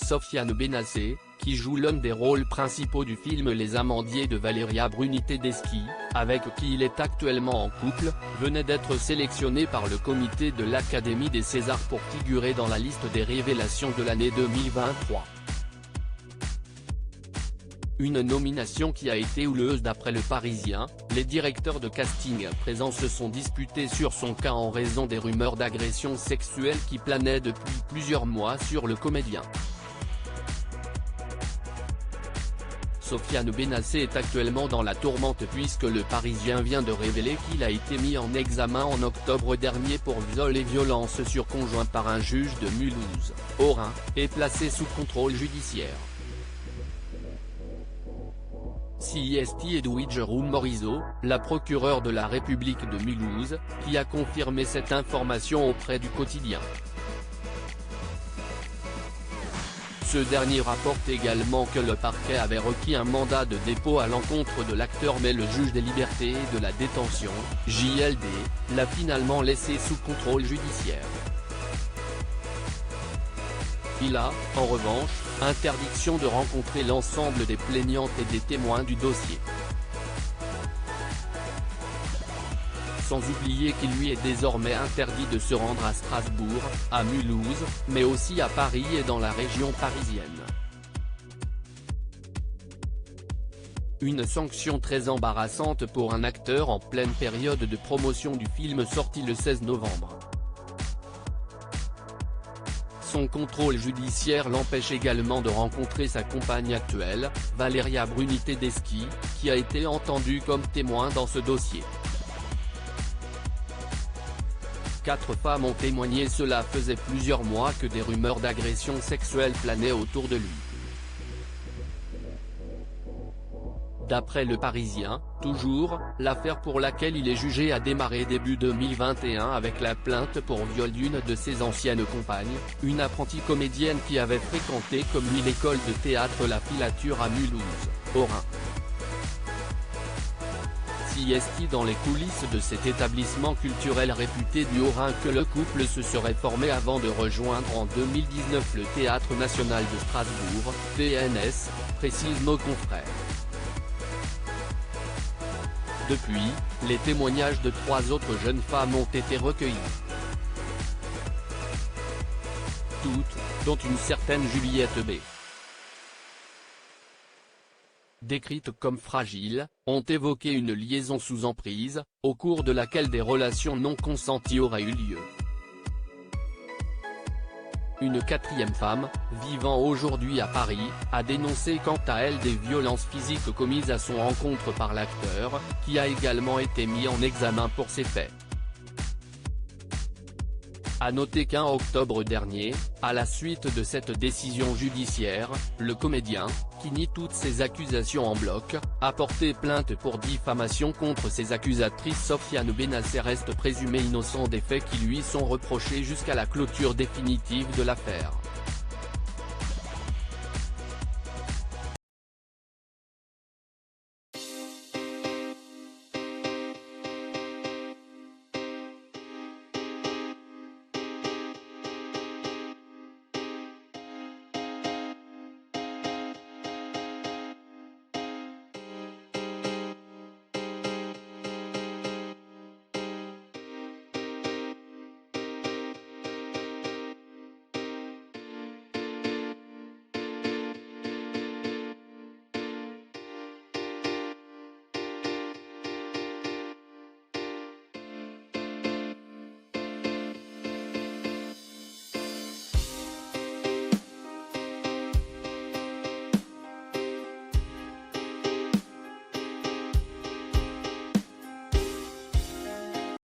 Sofiane Benacer, qui joue l'un des rôles principaux du film Les Amandiers de Valeria Bruni Tedeschi, avec qui il est actuellement en couple, venait d'être sélectionné par le comité de l'Académie des Césars pour figurer dans la liste des révélations de l'année 2023. Une nomination qui a été houleuse d'après Le Parisien. Les directeurs de casting présents se sont disputés sur son cas en raison des rumeurs d'agression sexuelle qui planaient depuis plusieurs mois sur le comédien. Sofiane Benacer est actuellement dans la tourmente puisque Le Parisien vient de révéler qu'il a été mis en examen en octobre dernier pour viol et violence sur conjoint par un juge de Mulhouse, au Rhin, et placé sous contrôle judiciaire. CIST Edwidge Morizot, la procureure de la République de Mulhouse, qui a confirmé cette information auprès du quotidien. Ce dernier rapporte également que le parquet avait requis un mandat de dépôt à l'encontre de l'acteur mais le juge des libertés et de la détention, JLD, l'a finalement laissé sous contrôle judiciaire. Il a, en revanche, interdiction de rencontrer l'ensemble des plaignantes et des témoins du dossier. Sans oublier qu'il lui est désormais interdit de se rendre à Strasbourg, à Mulhouse, mais aussi à Paris et dans la région parisienne. Une sanction très embarrassante pour un acteur en pleine période de promotion du film sorti le 16 novembre. Son contrôle judiciaire l'empêche également de rencontrer sa compagne actuelle, Valeria Bruni Tedeschi, qui a été entendue comme témoin dans ce dossier. 4 femmes ont témoigné. Cela faisait plusieurs mois que des rumeurs d'agression sexuelle planaient autour de lui. D'après Le Parisien, toujours, l'affaire pour laquelle il est jugé a démarré début 2021 avec la plainte pour viol d'une de ses anciennes compagnes, une apprentie comédienne qui avait fréquenté comme lui l'école de théâtre La Filature à Mulhouse, au Rhin. CIST dans les coulisses de cet établissement culturel réputé du Haut-Rhin que le couple se serait formé avant de rejoindre en 2019 le Théâtre National de Strasbourg, TNS, précisent nos confrères. Depuis, les témoignages de 3 autres jeunes femmes ont été recueillis. Toutes, dont une certaine Juliette B. décrites comme fragiles, ont évoqué une liaison sous emprise, au cours de laquelle des relations non consenties auraient eu lieu. Une 4e femme, vivant aujourd'hui à Paris, a dénoncé quant à elle des violences physiques commises à son encontre par l'acteur, qui a également été mis en examen pour ces faits. À noter qu'en octobre dernier, à la suite de cette décision judiciaire, le comédien, qui nie toutes ces accusations en bloc, a porté plainte pour diffamation contre ses accusatrices. Sofiane Benacer reste présumé innocent des faits qui lui sont reprochés jusqu'à la clôture définitive de l'affaire.